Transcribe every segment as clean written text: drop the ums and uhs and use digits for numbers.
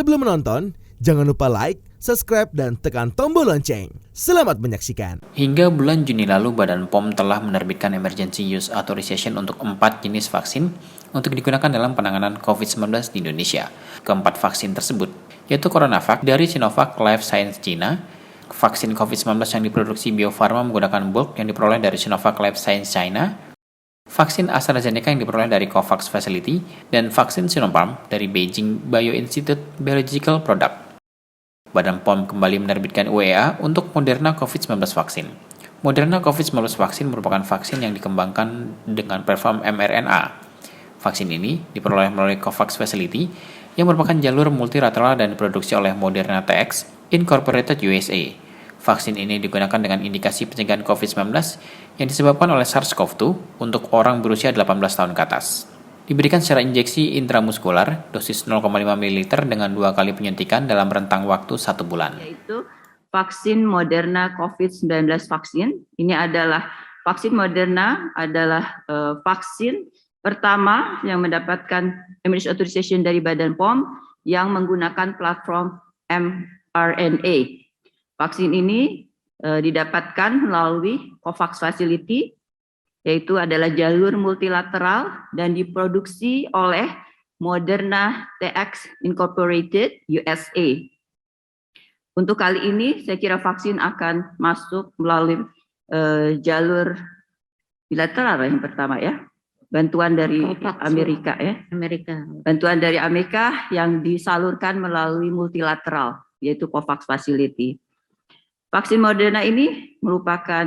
Sebelum menonton, jangan lupa like, subscribe, dan tekan tombol lonceng. Selamat menyaksikan. Hingga bulan Juni lalu, Badan POM telah menerbitkan Emergency Use Authorization untuk 4 jenis vaksin untuk digunakan dalam penanganan COVID-19 di Indonesia. Keempat vaksin tersebut, yaitu CoronaVac dari Sinovac Life Science China, vaksin COVID-19 yang diproduksi Bio Farma menggunakan bulk yang diperoleh dari Sinovac Life Science China, vaksin AstraZeneca yang diperoleh dari COVAX Facility, dan vaksin Sinopharm dari Beijing Bioinstitute Biological Product. Badan POM kembali menerbitkan UEA untuk Moderna COVID-19 vaksin. Moderna COVID-19 vaksin merupakan vaksin yang dikembangkan dengan platform mRNA. Vaksin ini diperoleh melalui COVAX Facility yang merupakan jalur multilateral dan diproduksi oleh Moderna TX Incorporated USA. Vaksin ini digunakan dengan indikasi pencegahan COVID-19 yang disebabkan oleh SARS-CoV-2 untuk orang berusia 18 tahun ke atas. Diberikan secara injeksi intramuskular, dosis 0,5 ml dengan 2 kali penyuntikan dalam rentang waktu 1 bulan. Yaitu vaksin Moderna COVID-19 vaksin. Ini adalah vaksin Moderna adalah vaksin pertama yang mendapatkan emergency authorization dari Badan POM yang menggunakan platform mRNA. Vaksin ini didapatkan melalui COVAX Facility, yaitu adalah jalur multilateral dan diproduksi oleh Moderna TX Incorporated USA. Untuk kali ini saya kira vaksin akan masuk melalui jalur bilateral yang pertama ya. Bantuan dari Amerika ya. Bantuan dari Amerika yang disalurkan melalui multilateral yaitu COVAX Facility. Vaksin Moderna ini merupakan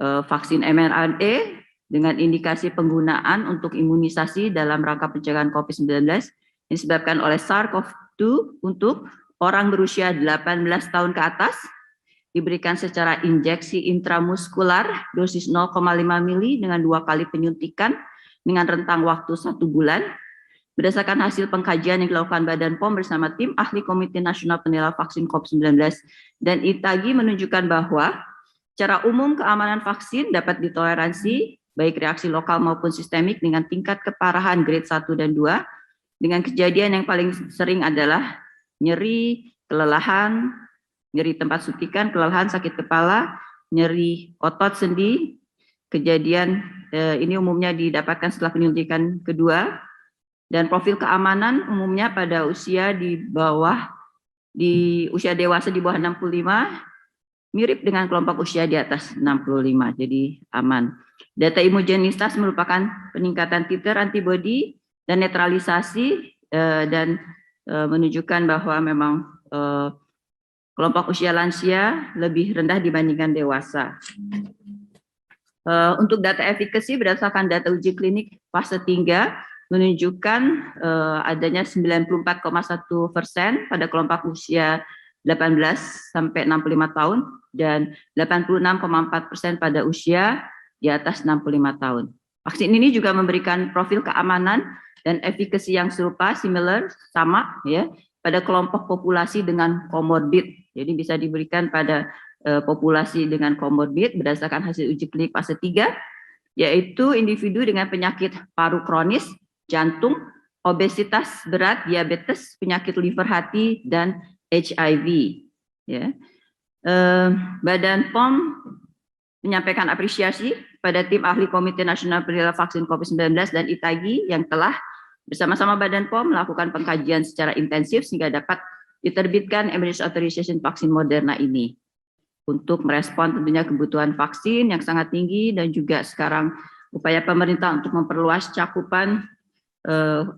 vaksin mRNA dengan indikasi penggunaan untuk imunisasi dalam rangka pencegahan COVID-19 yang disebabkan oleh SARS-CoV-2 untuk orang berusia 18 tahun ke atas, diberikan secara injeksi intramuskular dosis 0,5 mili dengan 2 kali penyuntikan dengan rentang waktu 1 bulan. Berdasarkan hasil pengkajian yang dilakukan Badan POM bersama tim ahli Komite Nasional Penilaian Vaksin COVID-19 dan ITAGI menunjukkan bahwa secara umum keamanan vaksin dapat ditoleransi baik reaksi lokal maupun sistemik dengan tingkat keparahan grade 1 dan 2 dengan kejadian yang paling sering adalah nyeri, kelelahan, nyeri tempat suntikan, kelelahan, sakit kepala, nyeri otot sendi. Kejadian ini umumnya didapatkan setelah penyuntikan kedua dan profil keamanan umumnya pada usia usia dewasa di bawah 65 mirip dengan kelompok usia di atas 65, jadi aman. Data imugenitas merupakan peningkatan titer antibodi dan netralisasi dan menunjukkan bahwa memang kelompok usia lansia lebih rendah dibandingkan dewasa. Untuk data efikasi berdasarkan data uji klinik fase 3 menunjukkan adanya 94,1% pada kelompok usia 18 sampai 65 tahun dan 86,4% pada usia di atas 65 tahun. Vaksin ini juga memberikan profil keamanan dan efikasi yang serupa, sama ya, pada kelompok populasi dengan komorbid. Jadi bisa diberikan pada populasi dengan komorbid berdasarkan hasil uji klinik fase 3, yaitu individu dengan penyakit paru kronis, jantung, obesitas berat, diabetes, penyakit liver hati, dan HIV. Ya. Badan POM menyampaikan apresiasi pada tim ahli Komite Nasional Penilaian Vaksin COVID-19 dan ITAGI yang telah bersama-sama Badan POM melakukan pengkajian secara intensif sehingga dapat diterbitkan Emergency Authorization vaksin Moderna ini untuk merespon tentunya kebutuhan vaksin yang sangat tinggi dan juga sekarang upaya pemerintah untuk memperluas cakupan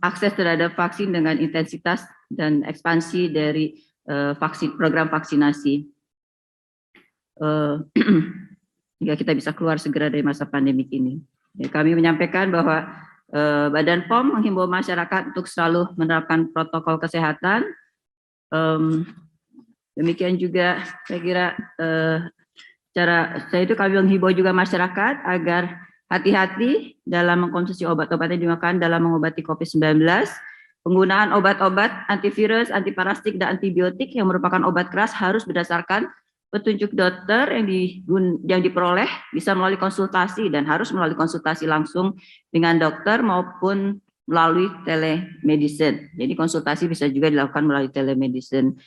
akses terhadap vaksin dengan intensitas dan ekspansi dari program vaksinasi hingga kita bisa keluar segera dari masa pandemik ini. Ya, kami menyampaikan bahwa Badan POM menghimbau masyarakat untuk selalu menerapkan protokol kesehatan. Demikian juga saya kira kami menghimbau juga masyarakat agar hati-hati dalam mengkonsumsi obat-obat yang dimakan dalam mengobati COVID-19. Penggunaan obat-obat antivirus, antiparasit, dan antibiotik yang merupakan obat keras harus berdasarkan petunjuk dokter yang diperoleh bisa melalui konsultasi dan harus melalui konsultasi langsung dengan dokter maupun melalui telemedicine. Jadi konsultasi bisa juga dilakukan melalui telemedicine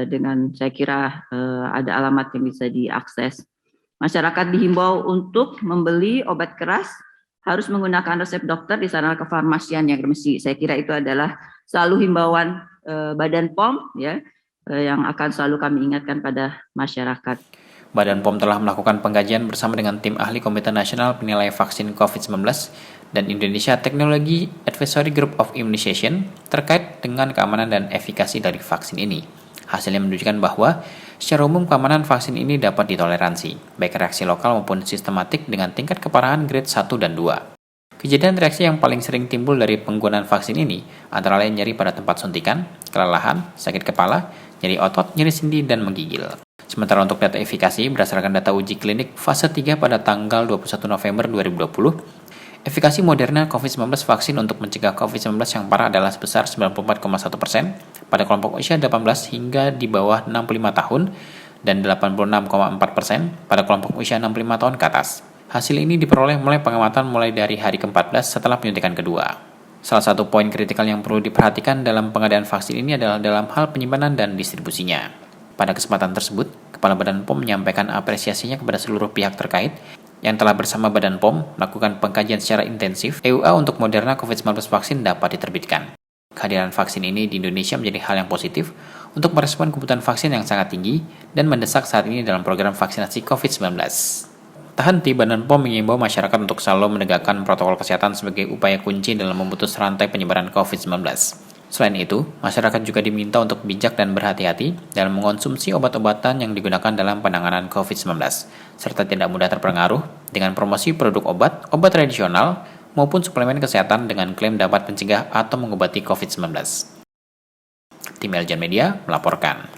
dengan saya kira ada alamat yang bisa diakses. Masyarakat dihimbau untuk membeli obat keras harus menggunakan resep dokter di sarana kefarmasian yang resmi. Saya kira itu adalah selalu himbauan Badan POM ya yang akan selalu kami ingatkan pada masyarakat. Badan POM telah melakukan pengkajian bersama dengan tim ahli Komite Nasional Penilai Vaksin COVID-19 dan Indonesia Technology Advisory Group of Immunization terkait dengan keamanan dan efikasi dari vaksin ini. Hasilnya menunjukkan bahwa secara umum keamanan vaksin ini dapat ditoleransi, baik reaksi lokal maupun sistematik dengan tingkat keparahan grade 1 dan 2. Kejadian reaksi yang paling sering timbul dari penggunaan vaksin ini antara lain nyeri pada tempat suntikan, kelelahan, sakit kepala, nyeri otot, nyeri sendi, dan menggigil. Sementara untuk data efikasi berdasarkan data uji klinik fase 3 pada tanggal 21 November 2020, efikasi Moderna COVID-19 vaksin untuk mencegah COVID-19 yang parah adalah sebesar 94,1% pada kelompok usia 18 hingga di bawah 65 tahun dan 86,4% pada kelompok usia 65 tahun ke atas. Hasil ini diperoleh mulai pengamatan mulai dari hari ke-14 setelah penyuntikan kedua. Salah satu poin kritikal yang perlu diperhatikan dalam pengadaan vaksin ini adalah dalam hal penyimpanan dan distribusinya. Pada kesempatan tersebut, Kepala Badan POM menyampaikan apresiasinya kepada seluruh pihak terkait yang telah bersama Badan POM melakukan pengkajian secara intensif EUA untuk Moderna COVID-19 vaksin dapat diterbitkan. Kehadiran vaksin ini di Indonesia menjadi hal yang positif untuk merespon kebutuhan vaksin yang sangat tinggi dan mendesak saat ini dalam program vaksinasi COVID-19. Tak henti, Badan POM mengimbau masyarakat untuk selalu menegakkan protokol kesehatan sebagai upaya kunci dalam memutus rantai penyebaran COVID-19. Selain itu, masyarakat juga diminta untuk bijak dan berhati-hati dalam mengonsumsi obat-obatan yang digunakan dalam penanganan COVID-19, serta tidak mudah terpengaruh dengan promosi produk obat tradisional, maupun suplemen kesehatan dengan klaim dapat mencegah atau mengobati COVID-19. Tim Eljan Media melaporkan.